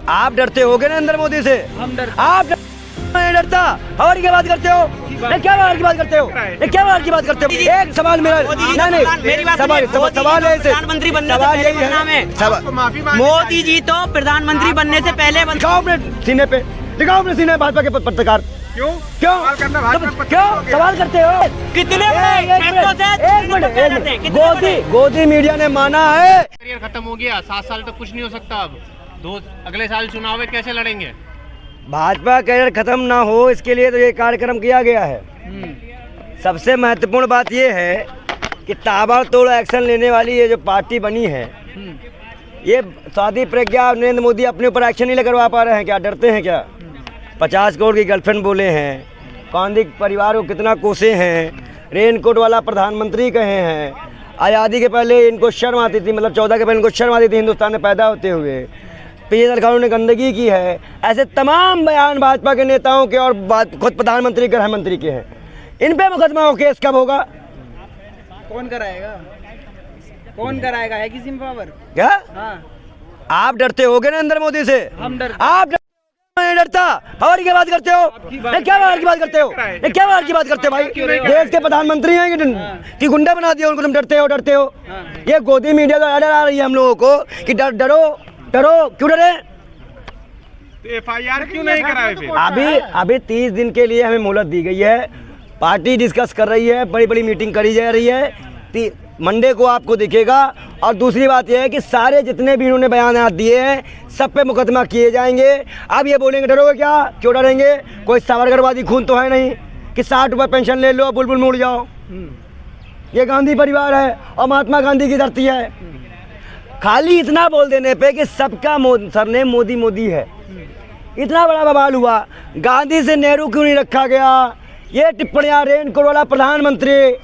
आप डरते होगे ना नरेंद्र मोदी से? हम डर आप नहीं डरता, हमारी क्या बात करते हो? क्या बात की बात करते हो? क्या बात की बात करते हो? एक सवाल मेरा नहीं सवाल है, प्रधानमंत्री बनने से पहले बदनाम है। मोदी जी तो प्रधानमंत्री बनने से पहले दिखाओ अपने सीने पे, दिखाओ अपने सीने भाजपा के पत्रकार। क्यों सवाल करते हो? कितने गोदी मीडिया ने माना है। करियर खत्म हो गया, 7 साल तक कुछ नहीं हो सकता। अब अगले साल चुनाव है, कैसे लड़ेंगे? भाजपा करियर खत्म ना हो इसके लिए तो ये कार्यक्रम किया गया है। सबसे महत्वपूर्ण बात ये है कि ताबड़तोड़ एक्शन लेने वाली ये जो पार्टी बनी है, ये शादी प्रज्ञा नरेंद्र मोदी अपने ऊपर एक्शन नहीं करवा पा रहे हैं क्या? डरते हैं क्या? 50 करोड़ की गर्लफ्रेंड बोले हैं, गांधी परिवार को कितना कोसे हैं, रेनकोट वाला प्रधानमंत्री कहे हैं, आज़ादी के पहले इनको शर्म आती थी, मतलब 14 के पहले इनको शर्म आती थी हिंदुस्तान में पैदा होते हुए, पीछे सरकारों ने गंदगी की है। ऐसे तमाम बयान भाजपा के नेताओं के और खुद प्रधानमंत्री गृह मंत्री के हैं। इन पे मुकदमा हो केस कब होगा? कौन कराएगा? कौन कराएगा? है किसी में पावर क्या? हाँ। आप डरते होगे ना नरेंद्र मोदी से? हम डर आप नहीं डरता, हमारी क्या बात करते हो? क्या बात की बात करते हो? क्या बात की बात करते हो भाई? देश के प्रधानमंत्री हैं कि गुंडा बना दिया उनको? तुम डरते हो? ये गोदी मीडिया तो डरा रही है हम लोगों को कि डरो। क्यों डरे? FIR क्यों नहीं कराए फिर? अभी 30 दिन के लिए हमें मोहलत दी गई है। पार्टी डिस्कस कर रही है, बड़ी मीटिंग करी जा रही है। मंडे को आपको दिखेगा। और दूसरी बात यह है कि सारे जितने भी इन्होंने बयान दिए हैं सब पे मुकदमा किए जाएंगे। अब ये बोलेंगे डरोगे क्या? क्यों डरेंगे? कोई सावरकरवादी खून तो है नहीं कि 60 रुपये पेंशन ले लो बुलबुल मुड़ जाओ। ये गांधी परिवार है और महात्मा गांधी की धरती है। खाली इतना बोल देने पे कि सबका सरनेम मोदी है, इतना बड़ा बवाल हुआ। गांधी से नेहरू क्यों नहीं रखा गया? ये टिप्पणियां रेनकोट वाला प्रधानमंत्री।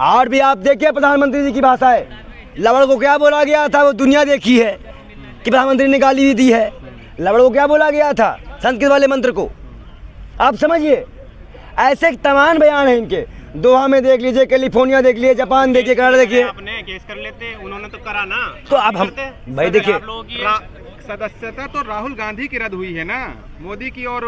और भी आप देखिए प्रधानमंत्री जी की भाषा है। लवड़ को क्या बोला गया था वो दुनिया देखी है कि प्रधानमंत्री ने गाली भी दी है। लवड़ को क्या बोला गया था संस्कृत वाले मंत्र को? आप समझिए, ऐसे तमाम बयान हैं इनके। दोहा में देख लीजिए, कैलिफोर्निया देख लीजिए, जापान देखिए, कनाडा देखिए। आपने केस कर लेते, उन्होंने तो करा ना। तो अब हम भाई देखिए, सदस्यता तो राहुल गांधी की रद्द हुई है ना, मोदी की और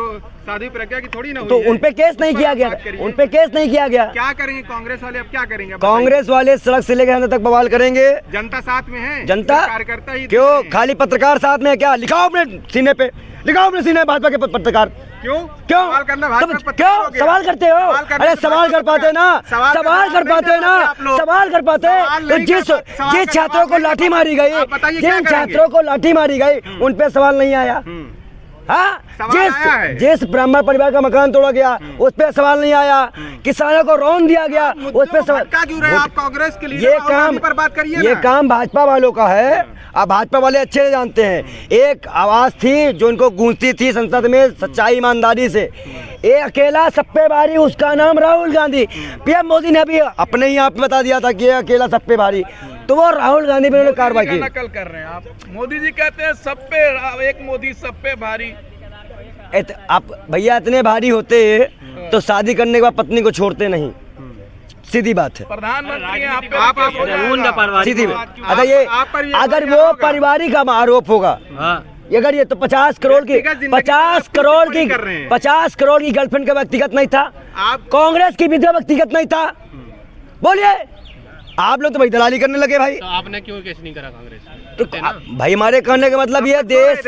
साध्वी प्रज्ञा की थोड़ी ना हुई तो है। उन पे केस नहीं किया गया। उन पे केस नहीं किया गया। क्या करेंगे कांग्रेस वाले? अब क्या करेंगे? कांग्रेस वाले सड़क से लेकर अंदर तक बवाल करेंगे। जनता साथ में है, जनता कार्यकर्ता ही क्यों? खाली पत्रकार साथ में है क्या? लिखाओ अपने सीने पे, लिखाओ अपने सीने भाजपा के पत्रकार। क्यों सवाल करना? क्यों सवाल करते हो? अरे सवाल कर पाते ना, सवाल कर पाते ना, सवाल कर पाते। तो जिस छात्रों को लाठी मारी गई, जिन छात्रों को लाठी मारी गई उन पे सवाल नहीं आया। हाँ, जिस ब्राह्मण परिवार का मकान तोड़ा गया उस पे सवाल नहीं आया। किसानों को रौन दिया गया उस पे सवाल। आप कांग्रेस के लिए ये काम भाजपा वालों का है। अब भाजपा वाले अच्छे से जानते हैं। एक आवाज थी जो उनको गूंजती थी संसद में सच्चाई ईमानदारी से, एक अकेला सप्पे भारी, उसका नाम राहुल गांधी। पीएम मोदी ने अभी अपने ही आप बता दिया था कि अकेला सप्पे भारी, तो वो राहुल गांधी पे उन्होंने कार्रवाई की। नकल कर रहे हैं आप। मोदी जी कहते हैं सब पे एक मोदी सब पे भारी। आप भैया इतने भारी होते तो शादी करने के बाद पत्नी को छोड़ते नहीं, सीधी बात है। प्रधानमंत्री सीधी बात। अगर वो पारिवारिक आरोप होगा, अगर ये तो 50 करोड़ की गर्लफ्रेंड का व्यक्तिगत नहीं था, कांग्रेस की विधवा व्यक्तिगत नहीं था। बोलिए, आप लोग तो भाई दलाली करने लगे भाई। तो आपने क्यों केस नहीं करा कांग्रेस? तो भाई हमारे कहने का मतलब ये देश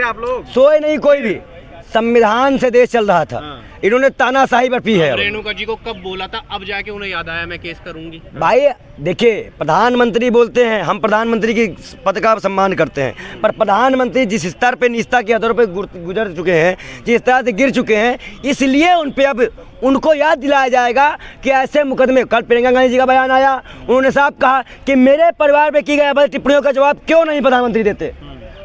सोए नहीं, कोई भी संविधान से देश चल रहा था। इन्होंने तानाशाही बरपी है। रेणुका जी को कब बोला था? अब जाके उन्हें याद आया मैं केस करूंगी। भाई देखिए, प्रधानमंत्री बोलते हैं, हम प्रधानमंत्री की पद का सम्मान करते हैं, पर प्रधानमंत्री जिस स्तर पे निस्ता के आधारों पे गुजर चुके हैं, जिस तरह से गिर चुके हैं, इसलिए उन पे अब उनको याद दिलाया जाएगा कि ऐसे मुकदमे। कल प्रियंका गांधी जी का बयान आया, उन्होंने साफ कहा कि मेरे परिवार पे की गई टिप्पणियों का जवाब क्यों नहीं प्रधानमंत्री देते?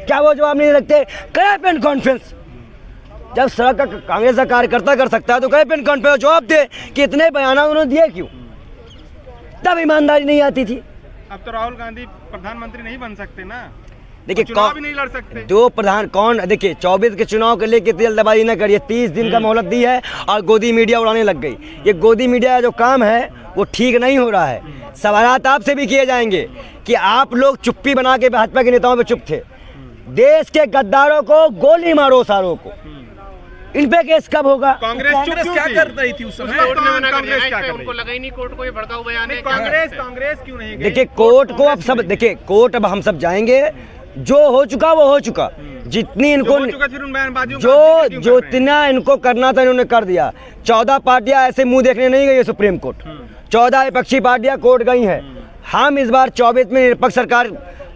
क्या वो जवाब नहीं रखते? करें प्रेस कॉन्फ्रेंस। जब सड़क का कांग्रेस का कार्यकर्ता कर सकता है तो करें प्रेस कॉन्फ्रेंस, जवाब दे कि इतने बयान उन्होंने दिए क्यों? तब ईमानदारी नहीं आती थी। अब तो राहुल गांधी प्रधानमंत्री नहीं बन सकते ना। देखिए, चुनाव भी नहीं लड़ सकते। दो प्रधान कौन? देखिए, 24 के चुनाव के लिए कितनी जल्दबाजी न करिए। 30 दिन का मोहलत दी है और गोदी मीडिया उड़ाने लग गई। ये गोदी मीडिया जो काम है वो ठीक नहीं हो रहा है। सवालात आपसे भी किए जाएंगे कि आप लोग चुप्पी बना के भाजपा के नेताओं पे चुप थे। देश के गद्दारों को गोली मारो सारों को। इन पे केस कब होगा? कांग्रेस क्या कर रही थी उस समय? कांग्रेस क्या कर रही? उनको लगा ही नहीं कोर्ट को ये भड़काऊ बयान है। कांग्रेस क्यों नहीं गई? देखिए कोर्ट को अब सब, देखिए कोर्ट अब हम सब जाएंगे, जो हो चुका वो हो चुका। जितनी इनको जो इतना इनको करना था इन्होंने कर दिया। 14 पार्टियां ऐसे मुंह देखने नहीं गई है सुप्रीम कोर्ट, 14 विपक्षी पार्टियां कोर्ट गई हैं। हम इस बार 24 में निरपक्ष सरकार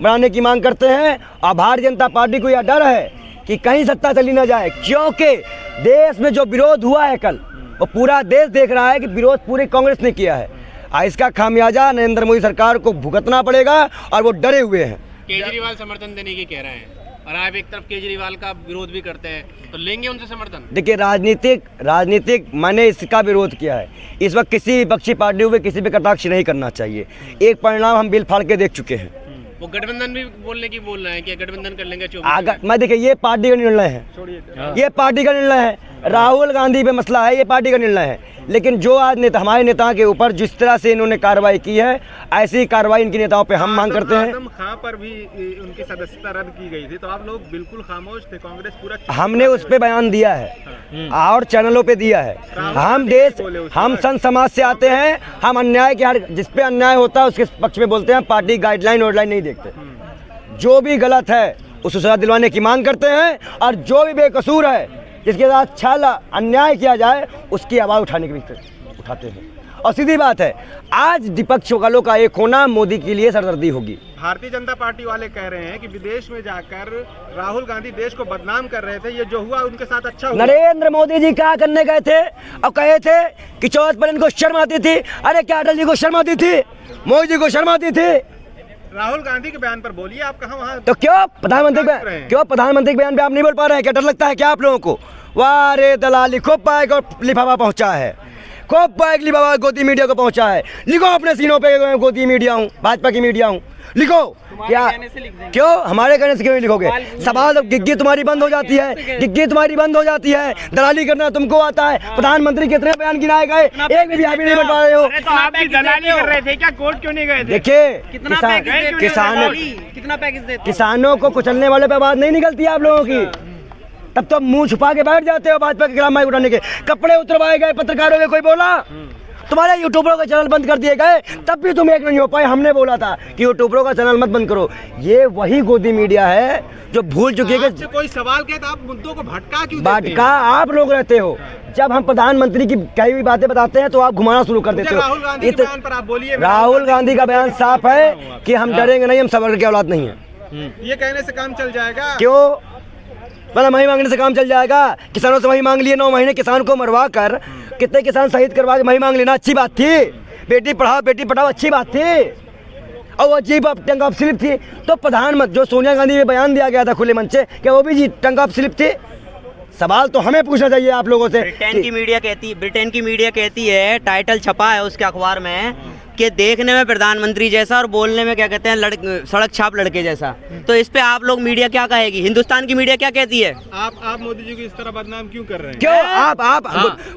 बनाने की मांग करते हैं और भारतीय जनता पार्टी को यह डर है कि कहीं सत्ता चली ना जाए, क्योंकि देश में जो विरोध हुआ है कल, वो पूरा देश देख रहा है कि विरोध पूरी कांग्रेस ने किया है। इसका खामियाजा नरेंद्र मोदी सरकार को भुगतना पड़ेगा और वो डरे हुए हैं। केजरीवाल समर्थन देने की कह रहे हैं और आप एक तरफ केजरीवाल का विरोध भी करते हैं, तो लेंगे उनसे समर्थन? देखिए राजनीतिक मैंने इसका विरोध किया है। इस वक्त किसी विपक्षी पार्टियों में किसी पे कटाक्ष नहीं करना चाहिए। एक परिणाम हम बिल फाड़ के देख चुके हैं। वो गठबंधन भी बोल रहे हैं कि गठबंधन कर लेंगे। मैं देखिए ये पार्टी का निर्णय है, ये पार्टी का निर्णय है। राहुल गांधी पे मसला है, ये पार्टी का निर्णय है। लेकिन जो आज हमारे नेता के ऊपर जिस तरह से इन्होंने कार्रवाई की है, ऐसी कार्रवाई इनके नेताओं पे हम मांग करते हैं। आजम खां पर भी उनकी सदस्यता रद्द की गई थी, तो आप लोग बिल्कुल खामोश थे, कांग्रेस पूरा। हमने उस पे बयान दिया है और चैनलों पे दिया है। हम संत समाज से आते हैं, हम अन्याय के हर जिस पे अन्याय होता है उसके पक्ष में बोलते हैं। पार्टी गाइडलाइन वाइडलाइन नहीं देखते। जो भी गलत है उसको सजा दिलवाने की मांग करते हैं और जो भी बेकसूर है जिसके साथ छाला अन्याय किया जाए उसकी आवाज़ उठाने की उठाते हैं। और सीधी बात है, आज विपक्ष वालों का एक होना मोदी के लिए सरदर्दी होगी। भारतीय जनता पार्टी वाले कह रहे हैं कि विदेश में जाकर राहुल गांधी देश को बदनाम कर रहे थे, ये जो हुआ उनके साथ अच्छा हुआ। नरेंद्र मोदी जी क्या करने गए थे और कहे थे कि 14 पर इनको शर्म आती थी। अरे क्या अटल जी को शर्म आती थी? मोदी जी को शर्म आती थी? राहुल गांधी के बयान पर बोलिए, आप कहाँ वहाँ? तो क्यों प्रधानमंत्री के बयान पे आप नहीं बोल पा रहे हैं? क्या डर लगता है क्या आप लोगों को? वाह रे दलाली, खूब पाएगा लिफाफा पहुंचा है, खूब पाएगा लिफाफा गोदी मीडिया को पहुंचा है। लिखो अपने सीनों पे गोदी मीडिया हूँ, भाजपा की मीडिया हूँ, लिखो। क्या क्यों हमारे कहने से क्यों नहीं लिखोगे? सवाल गिग्गी तुम्हारी बंद हो जाती है, गिग्गी तुम्हारी बंद हो जाती है। दलाली करना तुमको आता है। प्रधानमंत्री कितने बयान गिनाए गए, एक भी आप नहीं बता पा रहे हो। तो आप भी दलाली कर रहे थे क्या? कोर्ट क्यों नहीं गए थे? देखिए किसानों को कुचलने वाले पे आवाज नहीं निकलती आप लोगों की, तब तो मुंह छुपा के बैठ जाते हो भाजपा के खिलाफ माइक उठाने के। कपड़े उतरवाए गए पत्रकारों के, कोई बोला? तुम्हारे यूट्यूबरों का चैनल बंद कर दिए गए, तब भी तुम एक नहीं हो पाए। हमने बोला था कि यूट्यूबरों का चैनल मत बंद करो। ये वही गोदी मीडिया है जो भूल चुकी है कि कोई सवाल किया तो आप मुद्दों को भटका क्यों? भटका आप लोग रहते हो। जब हम प्रधानमंत्री की कई हुई बातें बताते हैं तो आप घुमाना शुरू कर देते हो। राहुल गांधी के बयान पर आप बोलिए। राहुल गांधी का बयान साफ है कि हम डरेंगे नहीं, हम सबर की औलाद नहीं है। ये कहने से काम चल जाएगा? क्यों? मतलब वही मांगने से काम चल जाएगा? किसानों से वही मांग लिए, 9 महीने किसान को मरवा कर कितने किसान शहीद करवा के वही मांग लेना अच्छी बात थी। बेटी पढ़ाओ बेटी पढ़ाओ अच्छी बात थी और वो अजीब टंग ऑफ स्लिप थी। तो प्रधानमंत्री जो सोनिया गांधी में बयान दिया गया था खुले मंच से, क्या वो भी जी टंग ऑफ स्लिप थी? सवाल तो हमें पूछना चाहिए आप लोगों से। ब्रिटेन की मीडिया कहती है, टाइटल छपा है उसके अखबार में कि देखने में प्रधानमंत्री जैसा और बोलने में क्या कहते हैं सड़क छाप लड़के जैसा। तो इस पे आप लोग मीडिया क्या कहेगी? हिंदुस्तान की मीडिया क्या कहती है? आप मोदी जी को इस तरह बदनाम क्यों कर रहे हैं? क्यों आप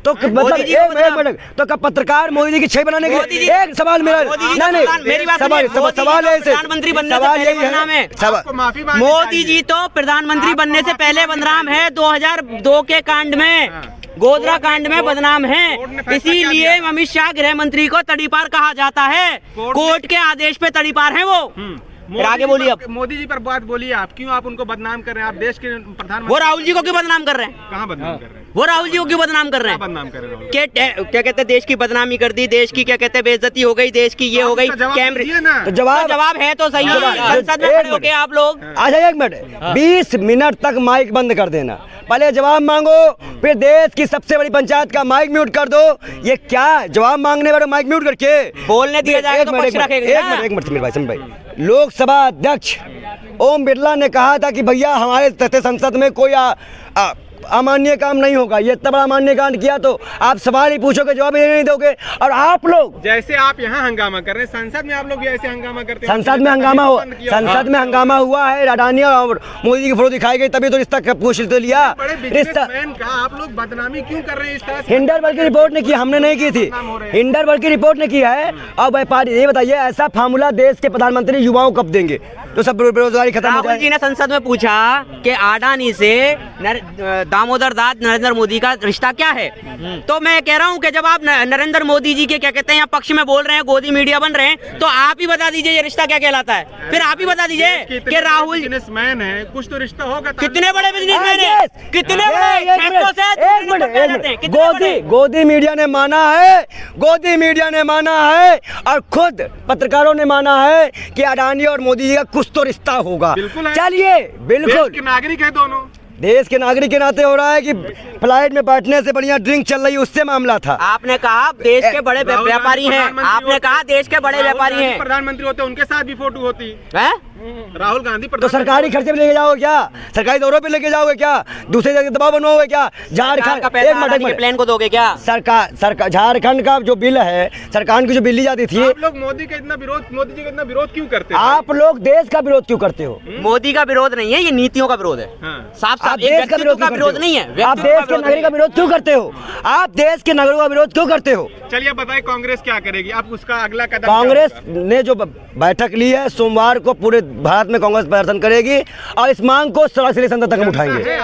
तो मतलब एक मिनट तो कब पत्रकार मोदी जी की छवि बनाने के लिए? एक सवाल मेरा मेरी बात सवाल है, प्रधानमंत्री बनने से पहले बदनाम है। मोदी जी तो प्रधानमंत्री बनने से पहले बदनाम है। 2002 के कांड में, गोधरा कांड में बदनाम है। इसीलिए अमित शाह गृह मंत्री को तड़ीपार कहा जाता है। कोर्ट के आदेश पे तड़ीपार है वो। आगे बोलिए। अब मोदी जी पर बात बोलिए, आप क्यों आप उनको बदनाम कर रहे हैं? आप देश के प्रधानमंत्री। वो राहुल जी को क्यों बदनाम कर रहे हैं? कहाँ बदनाम कर रहे हैं? वो राहुल जी को क्यों बदनाम कर रहे हैं? बदनाम कर रहे हैं? क्या कहते हैं देश की बदनामी कर दी, देश की क्या कहते हैं बेइज्जती हो गई, देश की ये हो गई। कैमरे तो जवाब है तो सही। संसद में खड़े होके आप लोग। अच्छा 1 मिनट 20 मिनट तक माइक बंद कर देना, पहले जवाब मांगो, फिर देश की सबसे बड़ी पंचायत का माइक म्यूट कर दो। ये क्या जवाब मांगने वाले माइक म्यूट करके बोलने दिया जाएगा तो पक्ष रखेगा। एक मिनट समीर भाई लोकसभा अध्यक्ष ओम बिरला ने कहा था कि भैया हमारे तहत संसद में कोई अमान्य काम नहीं होगा। ये इतना बड़ा अमान्य कांड किया तो आप सवाल ही पूछोगे, जवाब ही नहीं दोगे। और आप लोग जैसे आप यहाँ हंगामा कर रहे हैं, संसद में आप लोग भी ऐसे हंगामा करते हैं। संसद में हंगामा हुआ, संसद में हंगामा हुआ है, अडानी और मोदी की फोटो दिखाई गई, तभी तो रिश्ता पूछ तो लिया। बड़े बिजनेसमैन का आप लोग बदनामी क्यों कर रहे हैं इस तरह से? हिंडरबर्ग की रिपोर्ट ने की, हमने नहीं की थी। हिंडरबर्ग की रिपोर्ट ने की है। और व्यापारी ये बताइए, ऐसा फार्मूला देश के प्रधानमंत्री युवाओं कब देंगे तो सब बेरोजगारी खत्म हो राहुल जी जाए। ने संसद में पूछा कि अडानी से दामोदर दास नरेंद्र मोदी का रिश्ता क्या है। तो मैं कह रहा हूं कि जब आप नरेंद्र मोदी जी के क्या कहते हैं पक्ष में बोल रहे हैं, गोदी मीडिया बन रहे हैं, तो आप ही बता दीजिए ये रिश्ता क्या कहलाता है। फिर आप ही बता दीजिए कि राहुल बिजनेसमैन है, कुछ तो रिश्ता होगा। कितने बड़े बिजनेसमैन हैं, कितने बड़े गोदी मीडिया ने माना है, गोदी मीडिया ने माना है और खुद पत्रकारों ने माना है कि अडानी और मोदी जी का कुछ तो रिश्ता होगा। बिल्कुल है। चलिए, बिल्कुल देश के नागरिक है दोनों। देश के नागरिक के नाते हो रहा है कि फ्लाइट में बैठने से बढ़िया ड्रिंक चल रही है, उससे मामला था। आपने कहा देश के बड़े व्यापारी हैं, आपने कहा देश के बड़े व्यापारी हैं, प्रधानमंत्री होते उनके साथ भी फोटो होती है? राहुल गांधी तो सरकारी खर्चे पे लेके जाओगे क्या? सरकारी दौरों पे लेके जाओगे क्या? दूसरे जगह दबाव बनवाओगे क्या? झारखंड का प्लान को दोगे क्या? सरकार झारखंड का जो बिल है, सरकार की जो बिल ली जाती थी, आप लोग मोदी जी का इतना विरोध क्यों करते हैं? आप लोग देश का विरोध क्यों करते हो? मोदी का विरोध नहीं है, ये नीतियों का विरोध है। साफ साफ देश का विरोध नहीं है। आप देश के नागरिक का विरोध क्यों करते हो? आप देश के नागरिकों का विरोध क्यों करते हो? चलिए बताइए कांग्रेस क्या करेगी? आप उसका अगला कदम कांग्रेस ने जो बैठक ली है, सोमवार को पूरे भारत में कांग्रेस प्रदर्शन करेगी और इस मांग को सड़क से लेकर संसद तक हम उठाएंगे।